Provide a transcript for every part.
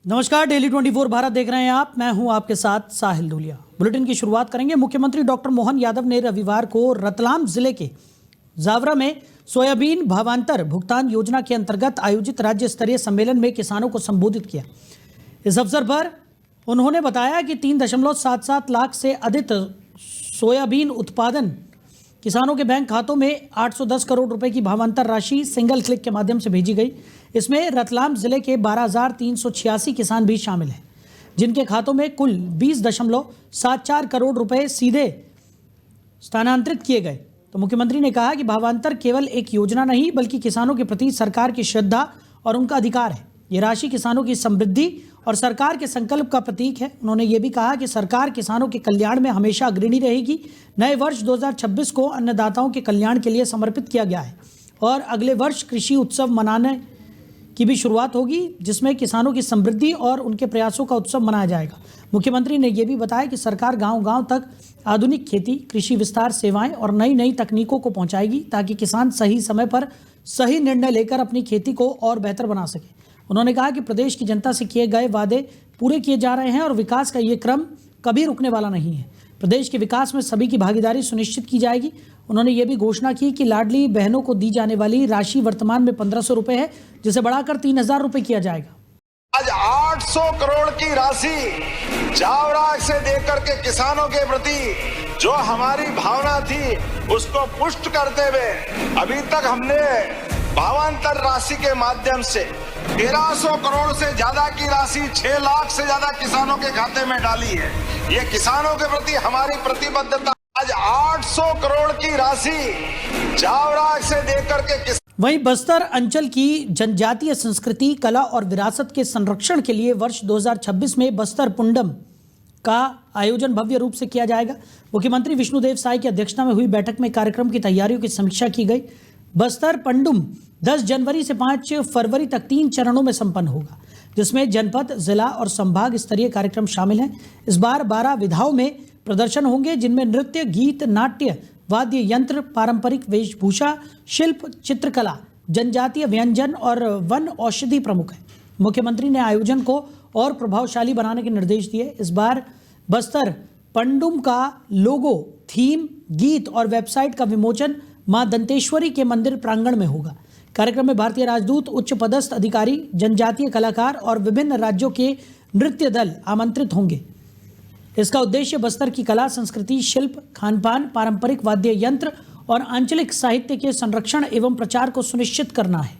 नमस्कार, डेली 24 भारत देख रहे हैं आप। मैं हूं आपके साथ साहिल धूलिया। बुलेटिन की शुरुआत करेंगे। मुख्यमंत्री डॉक्टर मोहन यादव ने रविवार को रतलाम जिले के जावरा में सोयाबीन भावांतर भुगतान योजना के अंतर्गत आयोजित राज्य स्तरीय सम्मेलन में किसानों को संबोधित किया। इस अवसर पर उन्होंने बताया कि 3.77 लाख से अधिक सोयाबीन उत्पादन किसानों के बैंक खातों में 810 करोड़ रुपए की भावांतर राशि सिंगल क्लिक के माध्यम से भेजी गई। इसमें रतलाम जिले के 12,386 किसान भी शामिल हैं, जिनके खातों में कुल 20.74 करोड़ रुपए सीधे स्थानांतरित किए गए। तो मुख्यमंत्री ने कहा कि भावांतर केवल एक योजना नहीं, बल्कि किसानों के प्रति सरकार की श्रद्धा और उनका अधिकार है। ये राशि किसानों की समृद्धि और सरकार के संकल्प का प्रतीक है। उन्होंने ये भी कहा कि सरकार किसानों के कल्याण में हमेशा अग्रणी रहेगी। नए वर्ष 2026 को अन्नदाताओं के कल्याण के लिए समर्पित किया गया है और अगले वर्ष कृषि उत्सव मनाने की भी शुरुआत होगी, जिसमें किसानों की समृद्धि और उनके प्रयासों का उत्सव मनाया जाएगा। मुख्यमंत्री ने यह भी बताया कि सरकार गांव-गांव तक आधुनिक खेती, कृषि विस्तार सेवाएं और नई तकनीकों को पहुंचाएगी, ताकि किसान सही समय पर सही निर्णय लेकर अपनी खेती को और बेहतर बना सके। उन्होंने कहा कि प्रदेश की जनता से किए गए वादे पूरे किए जा रहे हैं और विकास का ये क्रम कभी रुकने वाला नहीं है। प्रदेश के विकास में सभी की भागीदारी सुनिश्चित की जाएगी। उन्होंने ये भी घोषणा की कि लाडली बहनों को दी जाने वाली राशि वर्तमान में 1,500 रुपए है, जिसे बढ़ाकर 3,000 रुपए किया जाएगा। आज 800 करोड़ की राशि जावरा से देकर के किसानों के प्रति जो हमारी भावना थी, उसको पुष्ट करते हुए अभी तक हमने भावांतर राशि के माध्यम से 1,300 करोड़ से ज्यादा की राशि 6 लाख से ज्यादा किसानों के खाते में डाली है। ये किसानों के प्रति हमारी प्रतिबद्धता। आज 800 करोड़ की राशि जावरा से देकर के वहीं बस्तर अंचल की जनजातीय संस्कृति, कला और विरासत के संरक्षण के लिए वर्ष 2026 में बस्तर पुंडम का आयोजन भव्य रूप से किया जाएगा। मुख्यमंत्री विष्णुदेव साय की अध्यक्षता में हुई बैठक में कार्यक्रम की तैयारियों की समीक्षा की गई। बस्तर पंडुम 10 जनवरी से 5 फरवरी तक 3 चरणों में संपन्न होगा, जिसमें जनपद, जिला और संभाग स्तरीय कार्यक्रम शामिल हैं। इस बार 12 विधाओं में प्रदर्शन होंगे, जिनमें नृत्य, गीत, नाट्य, वाद्य यंत्र, पारंपरिक वेशभूषा, शिल्प, चित्रकला, जनजातीय व्यंजन और वन औषधि प्रमुख है। मुख्यमंत्री ने आयोजन को और प्रभावशाली बनाने के निर्देश दिए। इस बार बस्तर पंडुम का लोगो, थीम, गीत और वेबसाइट का विमोचन मां दंतेश्वरी के मंदिर प्रांगण में होगा। कार्यक्रम में भारतीय राजदूत, उच्च पदस्थ अधिकारी, जनजातीय कलाकार और विभिन्न राज्यों के नृत्य दल आमंत्रित होंगे। इसका उद्देश्य बस्तर की कला, संस्कृति, शिल्प, खानपान, पारंपरिक वाद्य यंत्र और आंचलिक साहित्य के संरक्षण एवं प्रचार को सुनिश्चित करना है।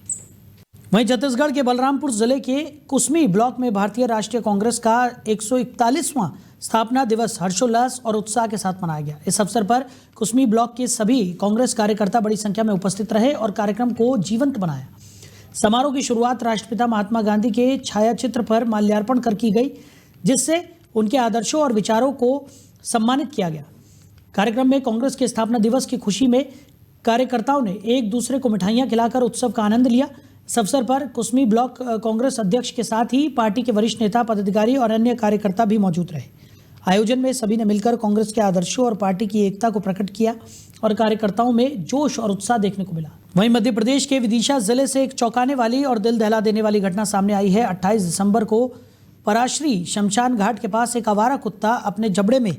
वहीं छत्तीसगढ़ के बलरामपुर जिले के कुसमी ब्लॉक में भारतीय राष्ट्रीय कांग्रेस का 141वां स्थापना दिवस हर्षोल्लास और उत्साह के साथ मनाया गया। इस अवसर पर कुसमी ब्लॉक के सभी कांग्रेस कार्यकर्ता बड़ी संख्या में उपस्थित रहे और कार्यक्रम को जीवंत बनाया। समारोह की शुरुआत राष्ट्रपिता महात्मा गांधी के छायाचित्र पर माल्यार्पण कर की गई, जिससे उनके आदर्शों और विचारों को सम्मानित किया गया। कार्यक्रम में कांग्रेस के स्थापना दिवस की खुशी में कार्यकर्ताओं ने एक दूसरे को मिठाइयां खिलाकर उत्सव का आनंद लिया। इस अवसर पर कुसमी ब्लॉक कांग्रेस अध्यक्ष के साथ ही पार्टी के वरिष्ठ नेता, पदाधिकारी और अन्य कार्यकर्ता भी मौजूद रहे। आयोजन में सभी ने मिलकर कांग्रेस के आदर्शों और पार्टी की एकता को प्रकट किया और कार्यकर्ताओं में जोश और उत्साह देखने को मिला। वहीं मध्य प्रदेश के विदिशा जिले से एक चौंकाने वाली और दिल दहला देने वाली घटना सामने आई है। 28 दिसंबर को पराश्री शमशान घाट के पास एक आवारा कुत्ता अपने जबड़े में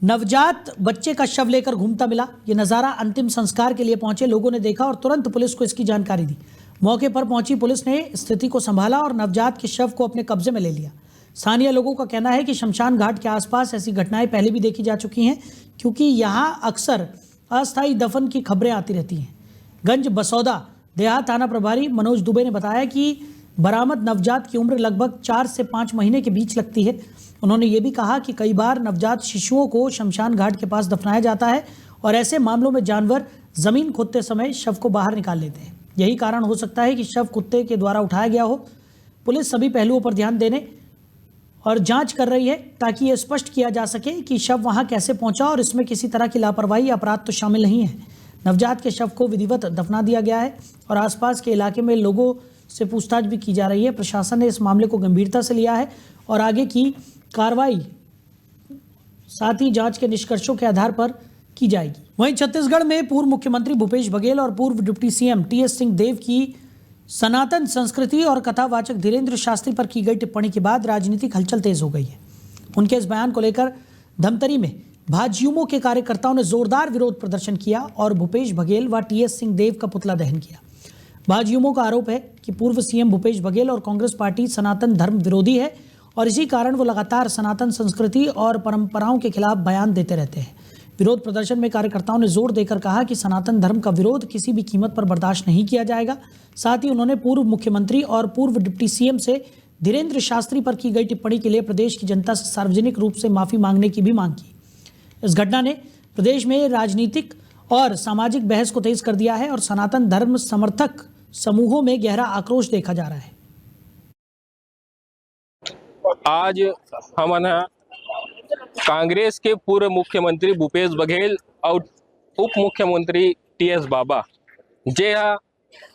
नवजात बच्चे का शव लेकर घूमता मिला। ये नज़ारा अंतिम संस्कार के लिए पहुंचे लोगों ने देखा और तुरंत पुलिस को इसकी जानकारी दी। मौके पर पहुंची पुलिस ने स्थिति को संभाला और नवजात के शव को अपने कब्जे में ले लिया। स्थानीय लोगों का कहना है कि शमशान घाट के आसपास ऐसी घटनाएं पहले भी देखी जा चुकी हैं, क्योंकि यहां अक्सर अस्थायी दफन की खबरें आती रहती हैं। गंज बसौदा देहात थाना प्रभारी मनोज दुबे ने बताया कि बरामद नवजात की उम्र लगभग 4 से 5 महीने के बीच लगती है। उन्होंने ये भी कहा कि कई बार नवजात शिशुओं को शमशान घाट के पास दफनाया जाता है और ऐसे मामलों में जानवर जमीन खोदते समय शव को बाहर निकाल लेते हैं। यही कारण हो सकता है कि शव कुत्ते के द्वारा उठाया गया हो। पुलिस सभी पहलुओं पर ध्यान देने और जांच कर रही है, ताकि ये स्पष्ट किया जा सके कि शव वहां कैसे पहुंचा और इसमें किसी तरह की लापरवाही या अपराध तो शामिल नहीं है। नवजात के शव को विधिवत दफना दिया गया है और आसपास के इलाके में लोगों से पूछताछ भी की जा रही है। प्रशासन ने इस मामले को गंभीरता से लिया है और आगे की कार्रवाई साथ ही जांच के निष्कर्षों के आधार पर की जाएगी। वहीं छत्तीसगढ़ में पूर्व मुख्यमंत्री भूपेश बघेल और पूर्व डिप्टी सीएम टीएस सिंहदेव की सनातन संस्कृति और कथावाचक धीरेन्द्र शास्त्री पर की गई टिप्पणी के बाद राजनीतिक हलचल तेज हो गई है। उनके इस बयान को लेकर धमतरी में भाजयुमो के कार्यकर्ताओं ने जोरदार विरोध प्रदर्शन किया और भूपेश बघेल व टीएस सिंहदेव का पुतला दहन किया। भाजयुमो का आरोप है कि पूर्व सीएम भूपेश बघेल और कांग्रेस पार्टी सनातन धर्म विरोधी है और इसी कारण वो लगातार सनातन संस्कृति और परंपराओं के खिलाफ बयान देते रहते हैं। विरोध प्रदर्शन में कार्यकर्ताओं ने जोर देकर कहा कि सनातन धर्म का विरोध किसी भी कीमत पर बर्दाश्त नहीं किया जाएगा। साथ ही उन्होंने पूर्व मुख्यमंत्री और पूर्व डिप्टी सीएम से धीरेन्द्र शास्त्री पर की गई टिप्पणी के लिए प्रदेश की जनता से सार्वजनिक रूप से माफी मांगने की भी मांग की। इस घटना ने प्रदेश में राजनीतिक और सामाजिक बहस को तेज कर दिया है और सनातन धर्म समर्थक समूहों में गहरा आक्रोश देखा जा रहा है। आज हमारा कांग्रेस के पूर्व मुख्यमंत्री भूपेश बघेल और उप मुख्यमंत्री टीएस बाबा जे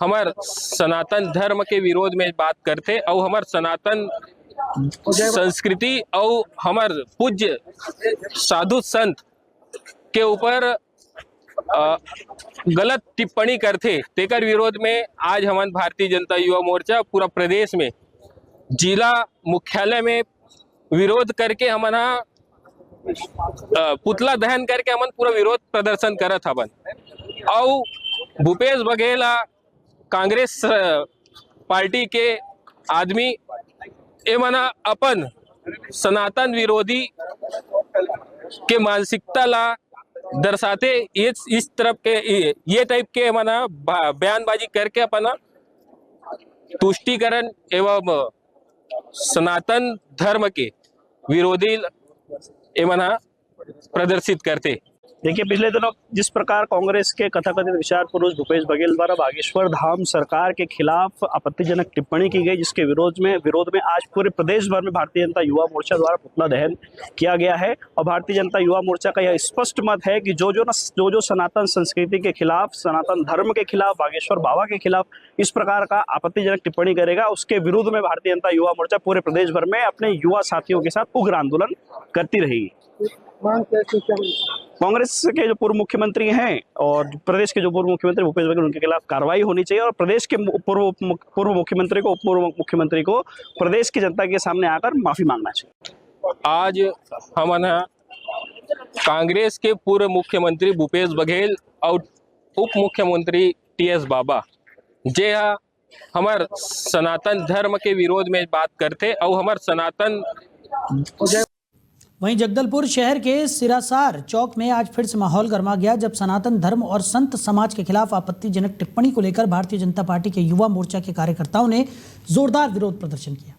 हमार सनातन धर्म के विरोध में बात करते और हमार सनातन संस्कृति और हमार पूज्य साधु संत के ऊपर गलत टिप्पणी करते तेकर विरोध में आज हमारे भारतीय जनता युवा मोर्चा पूरा प्रदेश में जिला मुख्यालय में विरोध करके हमारा पुतला दहन करके हमन पूरा विरोध प्रदर्शन करत हवन। और भूपेश बघेल कांग्रेस पार्टी के आदमी एमना अपन सनातन विरोधी के मानसिकता ला दर्शाते इस तरफ के ये टाइप के मना बयानबाजी करके अपना तुष्टीकरण एवं सनातन धर्म के विरोधी एमना प्रदर्शित करते। देखिए, पिछले दिनों जिस प्रकार कांग्रेस के कथाकथित विचार पुरुष भूपेश बघेल द्वारा बागेश्वर धाम सरकार के खिलाफ आपत्तिजनक टिप्पणी की गई, जिसके विरोध में आज पूरे प्रदेश भर में भारतीय जनता युवा मोर्चा द्वारा पुतला दहन किया गया है। और भारतीय जनता युवा मोर्चा का यह स्पष्ट मत है कि जो सनातन संस्कृति के खिलाफ, सनातन धर्म के खिलाफ, बागेश्वर बाबा के खिलाफ इस प्रकार का आपत्तिजनक टिप्पणी करेगा, उसके विरुद्ध में भारतीय जनता युवा मोर्चा पूरे प्रदेश भर में अपने युवा साथियों के साथ उग्र आंदोलन करती रहेगी। कांग्रेस के जो पूर्व मुख्यमंत्री हैं और प्रदेश के जो पूर्व मुख्यमंत्री भूपेश बघेल, उनके खिलाफ कार्रवाई होनी चाहिए और प्रदेश के पूर्व मुख्यमंत्री को, उप पूर्व मुख्यमंत्री को प्रदेश की जनता के सामने आकर माफी मांगना चाहिए। आज हमारा कांग्रेस के पूर्व मुख्यमंत्री भूपेश बघेल और उप मुख्यमंत्री टीएस बाबा जे हमार सनातन धर्म के विरोध में बात करते और हमार सनातन। वहीं जगदलपुर शहर के सिरासार चौक में आज फिर से माहौल गर्मा गया जब सनातन धर्म और संत समाज के खिलाफ आपत्तिजनक टिप्पणी को लेकर भारतीय जनता पार्टी के युवा मोर्चा के कार्यकर्ताओं ने जोरदार विरोध प्रदर्शन किया।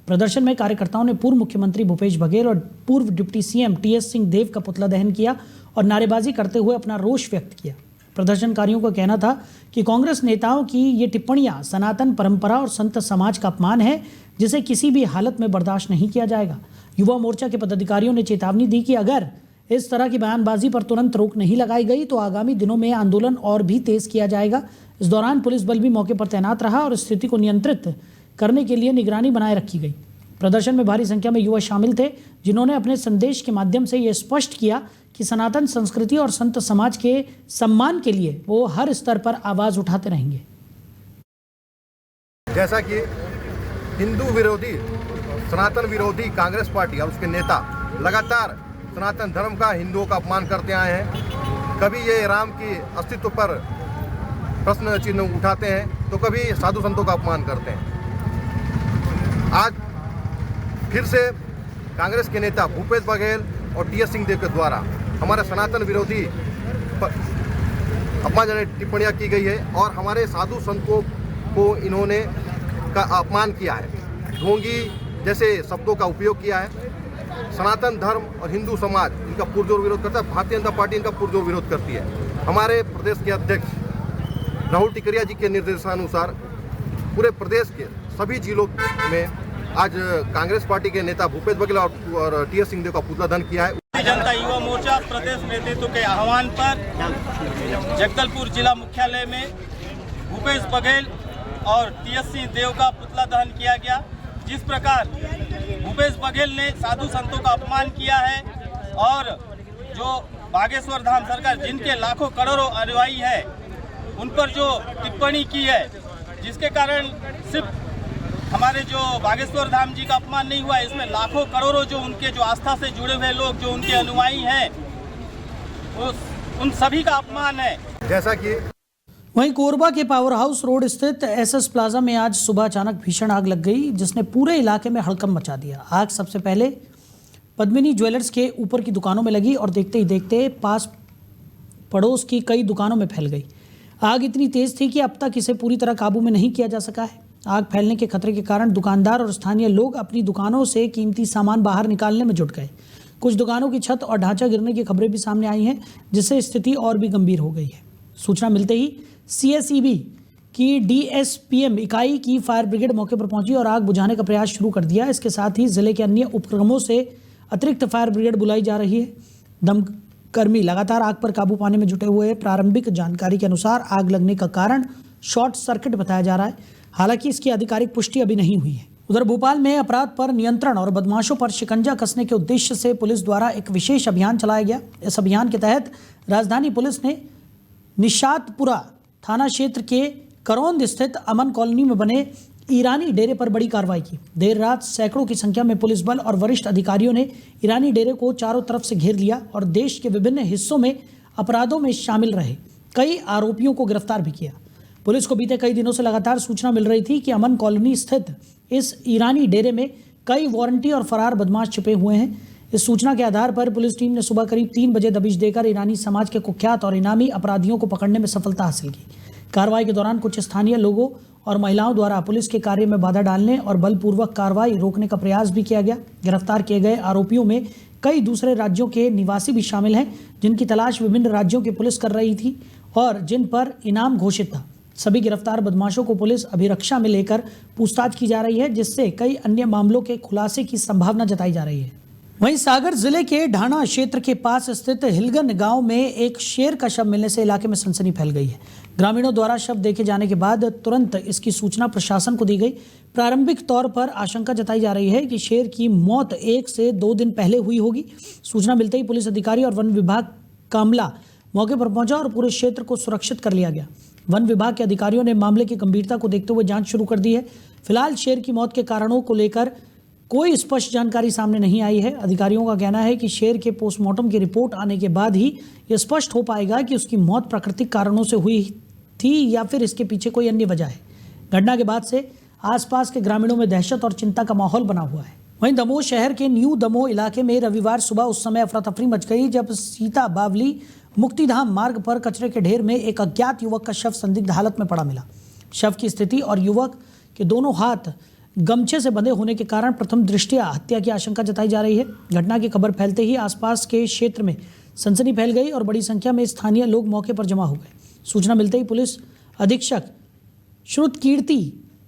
प्रदर्शन में कार्यकर्ताओं ने पूर्व मुख्यमंत्री भूपेश बघेल और पूर्व डिप्टी सीएम टीएस सिंहदेव का पुतला दहन किया और नारेबाजी करते हुए अपना रोष व्यक्त किया। प्रदर्शनकारियों का कहना था कि कांग्रेस नेताओं की ये टिप्पणियां सनातन परंपरा और संत समाज का अपमान है, जिसे किसी भी हालत में बर्दाश्त नहीं किया जाएगा। युवा मोर्चा के पदाधिकारियों ने चेतावनी दी कि अगर इस तरह की बयानबाजी पर तुरंत रोक नहीं लगाई गई तो आगामी दिनों में आंदोलन और भी तेज किया जाएगा। इस दौरान पुलिस बल भी मौके पर तैनात रहा और स्थिति को नियंत्रित करने के लिए निगरानी बनाए रखी गई। प्रदर्शन में भारी संख्या में युवा शामिल थे, जिन्होंने अपने संदेश के माध्यम से यह स्पष्ट किया कि सनातन संस्कृति और संत समाज के सम्मान के लिए वो हर स्तर पर आवाज उठाते रहेंगे। जैसा कि हिंदू विरोधी, सनातन विरोधी कांग्रेस पार्टी और उसके नेता लगातार सनातन धर्म का, हिंदुओं का अपमान करते आए हैं। कभी ये राम की अस्तित्व पर प्रश्न चिन्ह उठाते हैं तो कभी साधु संतों का अपमान करते हैं। आज फिर से कांग्रेस के नेता भूपेश बघेल और टीएस सिंहदेव के द्वारा हमारे सनातन विरोधी अपमानजनक टिप्पणियां की गई है और हमारे साधु संतों को इन्होंने का अपमान किया है, ढोंगी जैसे शब्दों का उपयोग किया है। सनातन धर्म और हिंदू समाज इनका पुरजोर विरोध करता है, भारतीय जनता पार्टी इनका पुरजोर विरोध करती है। हमारे प्रदेश के अध्यक्ष राहुल टिकरिया जी के निर्देशानुसार पूरे प्रदेश के सभी जिलों में आज कांग्रेस पार्टी के नेता भूपेश बघेल और टीएस सिंहदेव का पुतला दहन किया है। भारतीय जनता युवा मोर्चा प्रदेश नेतृत्व के आह्वान पर जगदलपुर जिला मुख्यालय में भूपेश बघेल और टीएस सिंहदेव का पुतला दहन किया गया। जिस प्रकार भूपेश बघेल ने साधु संतों का अपमान किया है और जो बागेश्वर धाम सरकार, जिनके लाखों करोड़ों अनुयायी है, उन पर जो टिप्पणी की है जिसके कारण सिर्फ हमारे जो बागेश्वर धाम जी का अपमान नहीं हुआ, इसमें लाखों करोड़ों जो उनके जो आस्था से जुड़े हुए लोग, जो उनके अनुयायी हैं, उन सभी का अपमान है। जैसा कि वहीं कोरबा के पावर हाउस रोड स्थित एसएस प्लाजा में आज सुबह अचानक भीषण आग लग गई, जिसने पूरे इलाके में हड़कंप मचा दिया। आग सबसे पहले पद्मिनी ज्वेलर्स के ऊपर की दुकानों में लगी और देखते ही देखते पास पड़ोस की कई दुकानों में फैल गई। आग इतनी तेज थी कि अब तक इसे पूरी तरह काबू में नहीं किया जा सका है। आग फैलने के खतरे के कारण दुकानदार और स्थानीय लोग अपनी दुकानों से कीमती सामान बाहर निकालने में जुट गए। कुछ दुकानों की छत और ढांचा गिरने की खबरें भी सामने आई हैं, जिससे स्थिति और भी गंभीर हो गई है। सूचना मिलते ही सीएसईबी की डीएसपीएम इकाई की फायर ब्रिगेड मौके पर पहुंची और आग बुझाने का प्रयास शुरू कर दिया। इसके साथ ही जिले के अन्य उपक्रमों से अतिरिक्त फायर ब्रिगेड बुलाई जा रही है। दमकर्मी लगातार आग पर काबू पाने में जुटे हुए हैं। प्रारंभिक जानकारी के अनुसार आग लगने का कारण शॉर्ट सर्किट बताया जा रहा है, हालांकि इसकी आधिकारिक पुष्टि अभी नहीं हुई है। उधर भोपाल में अपराध पर नियंत्रण और बदमाशों पर शिकंजा कसने के उद्देश्य से पुलिस द्वारा एक विशेष अभियान चलाया गया। इस अभियान के तहत राजधानी पुलिस ने निशातपुरा थाना क्षेत्र के करौंद स्थित अमन कॉलोनी में बने ईरानी डेरे पर बड़ी कार्रवाई की। देर रात सैकड़ों की संख्या में पुलिस बल और वरिष्ठ अधिकारियों ने ईरानी डेरे को चारों तरफ से घेर लिया और देश के विभिन्न हिस्सों में अपराधों में शामिल रहे कई आरोपियों को गिरफ्तार भी किया। पुलिस को बीते कई दिनों से लगातार सूचना मिल रही थी कि अमन कॉलोनी स्थित इस ईरानी डेरे में कई वारंटी और फरार बदमाश छिपे हुए हैं। इस सूचना के आधार पर पुलिस टीम ने सुबह करीब 3 बजे दबिश देकर ईरानी समाज के कुख्यात और इनामी अपराधियों को पकड़ने में सफलता हासिल की। कार्रवाई के दौरान कुछ स्थानीय लोगों और महिलाओं द्वारा पुलिस के कार्य में बाधा डालने और बलपूर्वक कार्रवाई रोकने का प्रयास भी किया गया। गिरफ्तार किए गए आरोपियों में कई दूसरे राज्यों के निवासी भी शामिल हैं, जिनकी तलाश विभिन्न राज्यों की पुलिस कर रही थी और जिन पर इनाम घोषित था। सभी गिरफ्तार बदमाशों को पुलिस अभिरक्षा में लेकर पूछताछ की जा रही है, जिससे कई अन्य मामलों के खुलासे की संभावना जताई जा रही है। वहीं सागर जिले के ढाणा क्षेत्र के पास स्थित हिलगन गांव में एक शेर का शव मिलने से इलाके में सनसनी फैल गई है। ग्रामीणों द्वारा शव देखे जाने के बाद तुरंत इसकी सूचना प्रशासन को दी गई। प्रारंभिक तौर पर आशंका जताई जा रही है कि शेर की मौत 1 से 2 दिन पहले हुई होगी। सूचना मिलते ही पुलिस अधिकारी और वन विभाग का अमला मौके पर पहुंचा और पूरे क्षेत्र को सुरक्षित कर लिया गया। वन विभाग के अधिकारियों ने मामले की गंभीरता को देखते हुए जांच शुरू कर दी है। फिलहाल शेर की मौत के कारणों को लेकर कोई स्पष्ट जानकारी सामने नहीं आई है। अधिकारियों का कहना है कि शेर के पोस्टमार्टम की रिपोर्ट आने के बाद ही यह स्पष्ट हो पाएगा कि उसकी मौत प्राकृतिक कारणों से हुई थी या फिर इसके पीछे कोई अन्य वजह है। घटना के बाद से आसपास के ग्रामीणों में दहशत और चिंता का माहौल बना हुआ है। वहीं दमोह शहर के न्यू दमोह इलाके में रविवार सुबह उस समय अफरा तफरी मच गई जब सीता बावली मुक्तिधाम मार्ग पर कचरे के ढेर में एक अज्ञात युवक का शव संदिग्ध हालत में पड़ा मिला। शव की स्थिति और युवक के दोनों हाथ गमछे से बंधे होने के कारण प्रथम दृष्टया हत्या की आशंका जताई जा रही है। घटना की खबर फैलते ही आसपास के क्षेत्र में सनसनी फैल गई और बड़ी संख्या में स्थानीय लोग मौके पर जमा हो गए। सूचना मिलते ही पुलिस अधीक्षक श्रुतकीर्ति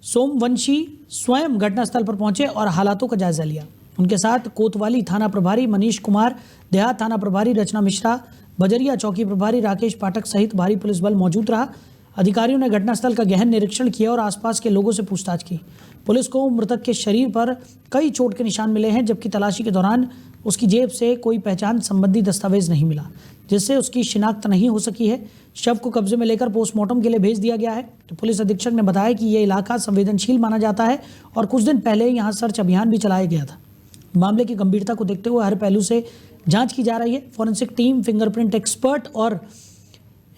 सोमवंशी स्वयं घटनास्थल पर पहुंचे और हालातों का जायजा लिया। उनके साथ कोतवाली थाना प्रभारी मनीष कुमार, देहात थाना प्रभारी रचना मिश्रा, बजरिया चौकी प्रभारी राकेश पाठक सहित भारी पुलिस बल मौजूद रहा। अधिकारियों ने घटनास्थल का गहन निरीक्षण किया और आसपास के लोगों से पूछताछ की। पुलिस को मृतक के शरीर पर कई चोट के निशान मिले हैं, जबकि तलाशी के दौरान उसकी जेब से कोई पहचान संबंधी दस्तावेज नहीं मिला, जिससे उसकी शिनाख्त नहीं हो सकी है। शव को कब्जे में लेकर पोस्टमार्टम के लिए भेज दिया गया है। तो पुलिस अधीक्षक ने बताया कि यह इलाका संवेदनशील माना जाता है और कुछ दिन पहले यहाँ सर्च अभियान भी चलाया गया था। मामले की गंभीरता को देखते हुए हर पहलू से जांच की जा रही है। फॉरेंसिक टीम, फिंगरप्रिंट एक्सपर्ट और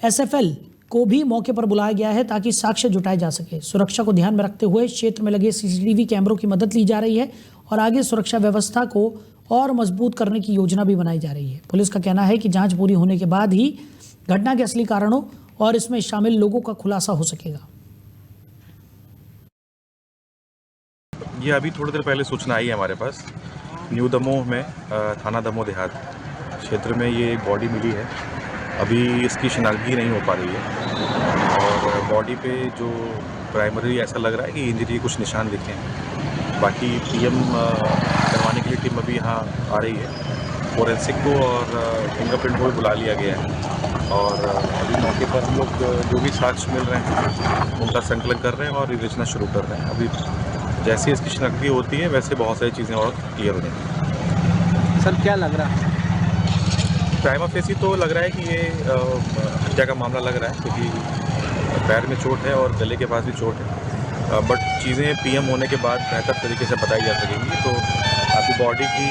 एसएफएल को भी मौके पर बुलाया गया है ताकि साक्ष्य जुटाए जा सके। सुरक्षा को ध्यान में रखते हुए क्षेत्र में लगे सीसीटीवी कैमरों की मदद ली जा रही है और आगे सुरक्षा व्यवस्था को और मजबूत करने की योजना भी बनाई जा रही है। पुलिस का कहना है कि जांच पूरी होने के बाद ही घटना के असली कारणों और इसमें शामिल लोगों का खुलासा हो सकेगा। ये अभी थोड़ी देर पहले सूचना आई है हमारे पास। न्यू दमोह में थाना दमोह देहात क्षेत्र में ये बॉडी मिली है। अभी इसकी शिनाख्त नहीं हो पा रही है और बॉडी पे जो प्राइमरी ऐसा लग रहा है कि इंजरी कुछ निशान दिखे हैं। बाकी पीएम करवाने के लिए टीम अभी यहाँ आ रही है। फोरेंसिक को और फिंगरप्रिंट को भी बुला लिया गया है और अभी मौके पर हम लोग जो भी साक्ष्य मिल रहे हैं उनका संकलन कर रहे हैं और विवेचना शुरू कर रहे हैं। अभी जैसे इसकी शिनाख्त होती है वैसे बहुत सारी चीज़ें और क्लियर हो जाएंगी। सर क्या लग रहा है? प्राइमा फेसी तो लग रहा है कि ये हत्या का मामला लग रहा है, क्योंकि पैर में चोट है और गले के पास भी चोट है। बट चीज़ें पीएम होने के बाद बेहतर तरीके से बताई जा सकेंगी। तो आपकी बॉडी की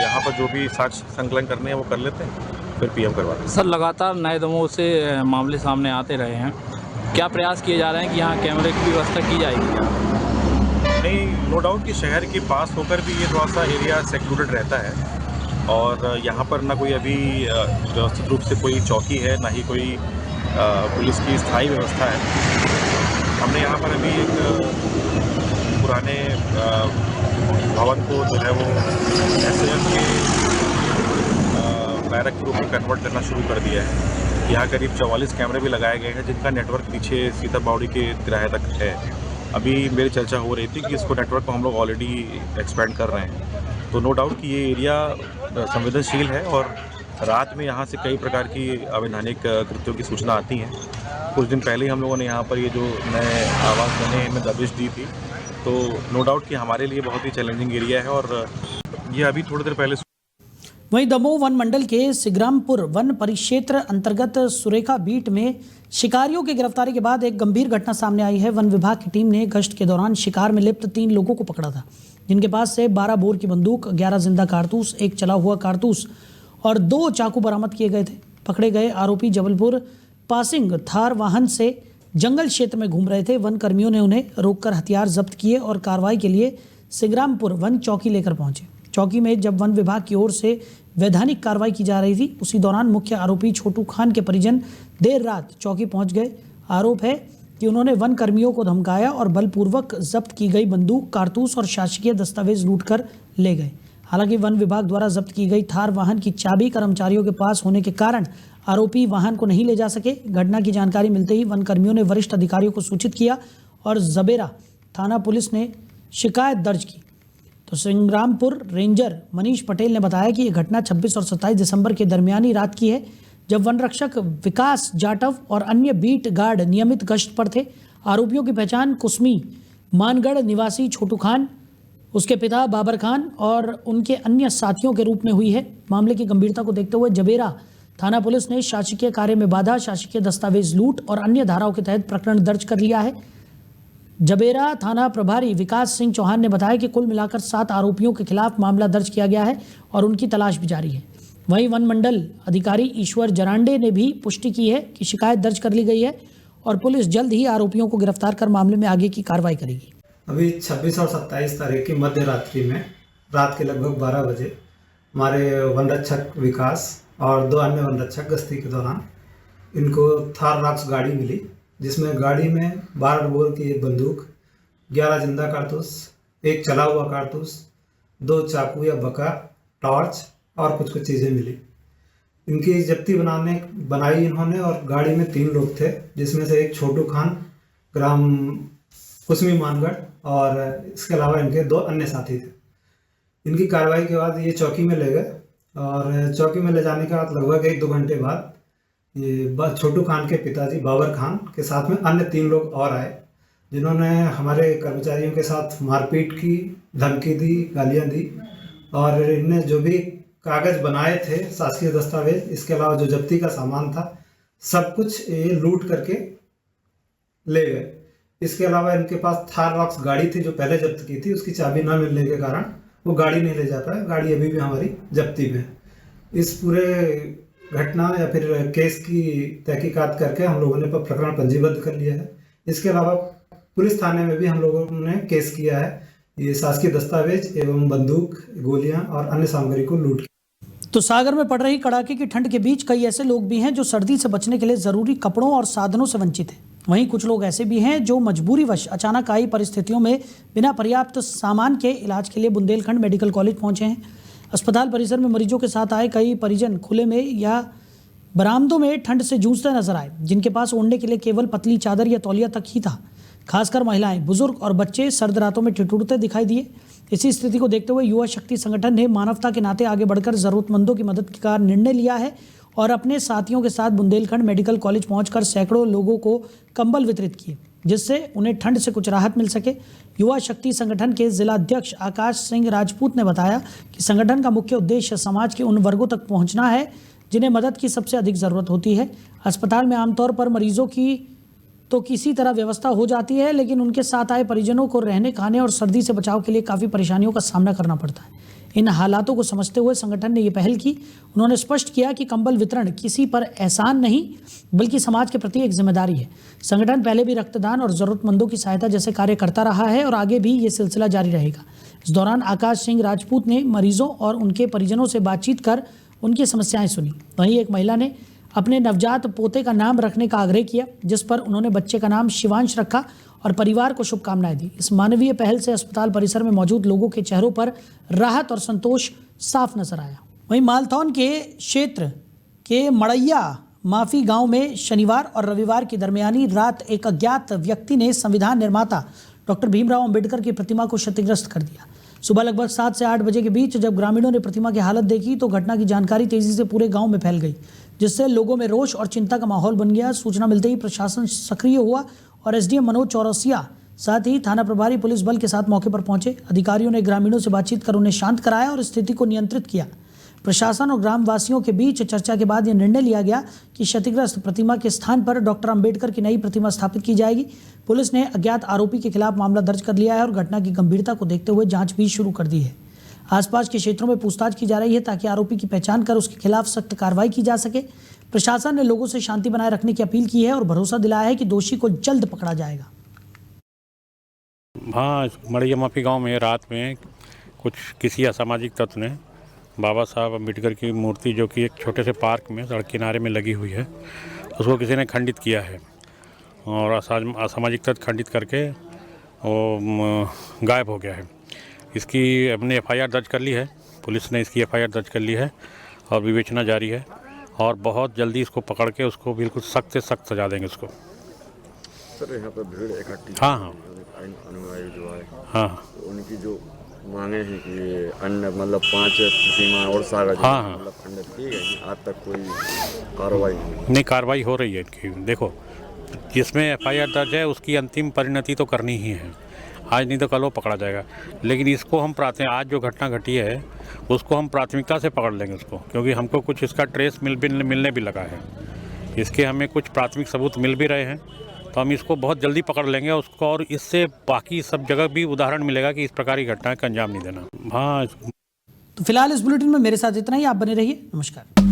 यहाँ पर जो भी साक्ष्य संकलन करने हैं वो कर लेते हैं, फिर पीएम करवाते हैं। सर लगातार नए दमोह से मामले सामने आते रहे हैं, क्या प्रयास किए जा रहे हैं कि यहाँ कैमरे की व्यवस्था की जाएगी क्या? नहीं, नो डाउट कि शहर के पास होकर भी ये थोड़ा सा एरिया सेक्लूडेड रहता है और यहाँ पर ना कोई अभी व्यवस्थित रूप से कोई चौकी है, ना ही कोई पुलिस की स्थायी व्यवस्था है। हमने यहाँ पर अभी एक पुराने भवन को जो है वो एसएएफ के बैरक के रूप में कन्वर्ट करना शुरू कर दिया है। यहाँ करीब 44 कैमरे भी लगाए गए हैं जिनका नेटवर्क पीछे सीता बावड़ी के तिराहे तक है। अभी मेरी चर्चा हो रही थी कि इसको नेटवर्क को हम लोग ऑलरेडी एक्सपेंड कर रहे हैं। तो नो डाउट कि ये एरिया संवेदनशील है और रात में यहाँ से कई प्रकार की अवैधानिक कृत्यों की सूचना आती हैं। कुछ दिन पहले हम लोगों ने यहाँ पर ये जो नए आवास बने इनमें दबिश दी थी। तो नो डाउट कि हमारे लिए बहुत ही चैलेंजिंग एरिया है और ये अभी थोड़ी देर पहले। वहीं दमोह वन मंडल के सिग्रामपुर वन परिक्षेत्र अंतर्गत सुरेखा बीट में शिकारियों की गिरफ्तारी के बाद एक गंभीर घटना सामने आई है। वन विभाग की टीम ने गश्त के दौरान शिकार में लिप्त 3 लोगों को पकड़ा था, जिनके पास से 12 बोर की बंदूक, 11 जिंदा कारतूस, 1 चला हुआ कारतूस और 2 चाकू बरामद किए गए थे। पकड़े गए आरोपी जबलपुर पासिंग थार वाहन से जंगल क्षेत्र में घूम रहे थे। वन कर्मियों ने उन्हें रोककर हथियार जब्त किए और कार्रवाई के लिए सिग्रामपुर वन चौकी लेकर पहुंचे। चौकी में जब वन विभाग की ओर से वैधानिक कार्रवाई की जा रही थी, उसी दौरान मुख्य आरोपी छोटू खान के परिजन देर रात चौकी पहुंच गए। आरोप है कि उन्होंने वन कर्मियों को धमकाया और बलपूर्वक जब्त की गई बंदूक, कारतूस और शासकीय दस्तावेज लूटकर ले गए। हालांकि वन विभाग द्वारा जब्त की गई थार वाहन की चाबी कर्मचारियों के पास होने के कारण आरोपी वाहन को नहीं ले जा सके। घटना की जानकारी मिलते ही वन कर्मियों ने वरिष्ठ अधिकारियों को सूचित किया और जबेरा थाना पुलिस ने शिकायत दर्ज की। तो सिंग्रामपुर रेंजर मनीष पटेल ने बताया कि यह घटना 26 और 27 दिसंबर के दरमियानी रात की है, जब वन रक्षक विकास जाटव और अन्य बीट गार्ड नियमित गश्त पर थे। आरोपियों की पहचान कुसमी मानगढ़ निवासी छोटू खान, उसके पिता बाबर खान और उनके अन्य साथियों के रूप में हुई है। मामले की गंभीरता को देखते हुए जबेरा थाना पुलिस ने शासकीय कार्य में बाधा, शासकीय दस्तावेज लूट और अन्य धाराओं के तहत प्रकरण दर्ज कर लिया है। जबेरा थाना प्रभारी विकास सिंह चौहान ने बताया कि कुल मिलाकर 7 आरोपियों के खिलाफ मामला दर्ज किया गया है और उनकी तलाश भी जारी है। वहीं वन मंडल अधिकारी ईश्वर जरांडे ने भी पुष्टि की है कि शिकायत दर्ज कर ली गई है और पुलिस जल्द ही आरोपियों को गिरफ्तार कर मामले में आगे की कार्रवाई करेगी। अभी 26 और 27 तारीख की मध्य रात्रि में रात के लगभग 12 बजे हमारे वन रक्षक विकास और 2 अन्य वन रक्षक गश्ती के दौरान इनको थार रॉक्स गाड़ी मिली, जिसमें गाड़ी में 12 बोर की एक बंदूक, 11 जिंदा कारतूस, 1 चला हुआ कारतूस, 2 चाकू या बका, टॉर्च और कुछ चीज़ें मिली। इनकी जब्ती बनाई इन्होंने और गाड़ी में 3 लोग थे, जिसमें से एक छोटू खान ग्राम कुसमी मानगढ़ और इसके अलावा इनके 2 अन्य साथी थे। इनकी कार्रवाई के बाद ये चौकी में ले गए और चौकी में ले जाने के बाद लगभग 1-2 घंटे बाद ये छोटू खान के पिताजी बाबर खान के साथ में अन्य 3 लोग और आए, जिन्होंने हमारे कर्मचारियों के साथ मारपीट की, धमकी दी, गालियां दी और इनने जो भी कागज़ बनाए थे, शासकीय दस्तावेज, इसके अलावा जो जब्ती का सामान था, सब कुछ ये लूट करके ले गए। इसके अलावा इनके पास थार रॉक्स गाड़ी थी जो पहले जब्त की थी, उसकी चाबी न मिलने के कारण वो गाड़ी नहीं ले जा पाए। गाड़ी अभी भी हमारी जब्ती में है। इस पूरे घटना या फिर केस की तहकीकात करके हम लोगों ने प्रकरण पंजीबद्ध कर लिया है। इसके अलावा पुलिस थाने में भी हम लोगों ने केस किया है, ये शासकीय दस्तावेज एवं बंदूक, गोलियां और अन्य सामग्री को लूट। तो सागर में पड़ रही कड़ाके की ठंड के बीच कई ऐसे लोग भी हैं जो सर्दी से बचने के लिए ज़रूरी कपड़ों और साधनों से वंचित हैं। वहीं कुछ लोग ऐसे भी हैं जो मजबूरीवश अचानक आई परिस्थितियों में बिना पर्याप्त सामान के इलाज के लिए बुंदेलखंड मेडिकल कॉलेज पहुंचे हैं। अस्पताल परिसर में मरीजों के साथ आए कई परिजन खुले में या बरामदों में ठंड से जूझते नजर आए, जिनके पास ओढ़ने के लिए केवल पतली चादर या तौलिया तक ही था। खासकर महिलाएं, बुजुर्ग और बच्चे सर्द रातों में ठिठुरते दिखाई दिए। इसी स्थिति को देखते हुए युवा शक्ति संगठन ने मानवता के नाते आगे बढ़कर जरूरतमंदों की मदद का निर्णय लिया है और अपने साथियों के साथ बुंदेलखंड मेडिकल कॉलेज पहुंचकर सैकड़ों लोगों को कंबल वितरित किए, जिससे उन्हें ठंड से कुछ राहत मिल सके। युवा शक्ति संगठन के जिला अध्यक्ष आकाश सिंह राजपूत ने बताया कि संगठन का मुख्य उद्देश्य समाज के उन वर्गों तक पहुंचना है जिन्हें मदद की सबसे अधिक ज़रूरत होती है। अस्पताल में आमतौर पर मरीजों की तो किसी तरह व्यवस्था हो जाती है, लेकिन उनके साथ आए परिजनों को रहने, खाने और सर्दी से बचाव के लिए काफ़ी परेशानियों का सामना करना पड़ता है। इन हालातों को समझते हुए संगठन ने ये पहल की। उन्होंने स्पष्ट किया कि कंबल वितरण किसी पर एहसान नहीं, बल्कि समाज के प्रति एक जिम्मेदारी है। संगठन पहले भी रक्तदान और ज़रूरतमंदों की सहायता जैसे कार्य करता रहा है और आगे भी ये सिलसिला जारी रहेगा। इस दौरान आकाश सिंह राजपूत ने मरीजों और उनके परिजनों से बातचीत कर उनकी समस्याएं सुनी। वहीं एक महिला ने अपने नवजात पोते का नाम रखने का आग्रह किया, जिस पर उन्होंने बच्चे का नाम शिवांश रखा और परिवार को शुभकामनाएं दी। इस मानवीय पहल से अस्पताल परिसर में मौजूद लोगों के चेहरों पर राहत और संतोष साफ नजर आया। वहीं मालथौन के क्षेत्र के मड़ैया माफी गांव में शनिवार और रविवार की दरमियानी रात एक अज्ञात व्यक्ति ने संविधान निर्माता डॉक्टर भीमराव अंबेडकर की प्रतिमा को क्षतिग्रस्त कर दिया। सुबह लगभग 7 से 8 बजे के बीच जब ग्रामीणों ने प्रतिमा की हालत देखी तो घटना की जानकारी तेजी से पूरे गांव में फैल गई, जिससे लोगों में रोष और चिंता का माहौल बन गया। सूचना मिलते ही प्रशासन सक्रिय हुआ और एसडीएम मनोज चौरसिया साथ ही थाना प्रभारी पुलिस बल के साथ मौके पर पहुंचे। अधिकारियों ने ग्रामीणों से बातचीत कर उन्हें शांत कराया और स्थिति को नियंत्रित किया। प्रशासन और ग्रामवासियों के बीच चर्चा के बाद यह निर्णय लिया गया कि क्षतिग्रस्त प्रतिमा के स्थान पर डॉक्टर अंबेडकर की नई प्रतिमा स्थापित की जाएगी। पुलिस ने अज्ञात आरोपी के खिलाफ मामला दर्ज कर लिया है और घटना की गंभीरता को देखते हुए जांच भी शुरू कर दी है। आसपास के क्षेत्रों में पूछताछ की जा रही है ताकि आरोपी की पहचान कर उसके खिलाफ सख्त कार्रवाई की जा सके। प्रशासन ने लोगों से शांति बनाए रखने की अपील की है और भरोसा दिलाया है कि दोषी को जल्द पकड़ा जाएगा। हाँ, मड़ैया माफी गांव में रात में कुछ किसी असामाजिक तत्व ने बाबा साहब अम्बेडकर की मूर्ति, जो कि एक छोटे से पार्क में सड़क किनारे में लगी हुई है, उसको किसी ने खंडित किया है और असामाजिक तत्व खंडित करके वो गायब हो गया है। इसकी हमने एफआईआर दर्ज कर ली है, पुलिस ने इसकी एफआईआर दर्ज कर ली है और विवेचना जारी है और बहुत जल्दी इसको पकड़ के उसको बिल्कुल सख्त से सख्त सजा देंगे उसको। सर, यहाँ पर भीड़ इकट्ठी, हाँ, अनुयायी जो है, हाँ, तो उनकी जो मांगे हैं कि अन्य मतलब 5 प्रतिमा और सारा हाँ, मतलब खंडित की गई, आज तक कोई कार्रवाई नहीं, कार्रवाई हो रही है इनकी। देखो, जिसमें एफआईआर दर्ज है उसकी अंतिम परिणति तो करनी ही है, आज नहीं तो कल वो पकड़ा जाएगा। लेकिन इसको हम आज जो घटना घटी है उसको हम प्राथमिकता से पकड़ लेंगे उसको, क्योंकि हमको कुछ इसका ट्रेस मिलने भी लगा है। इसके हमें कुछ प्राथमिक सबूत मिल भी रहे हैं, तो हम इसको बहुत जल्दी पकड़ लेंगे उसको, और इससे बाकी सब जगह भी उदाहरण मिलेगा कि इस प्रकार की घटनाएं का अंजाम नहीं देना। हाँ, तो फिलहाल इस बुलेटिन में मेरे साथ इतना ही। आप बने रहिए। नमस्कार।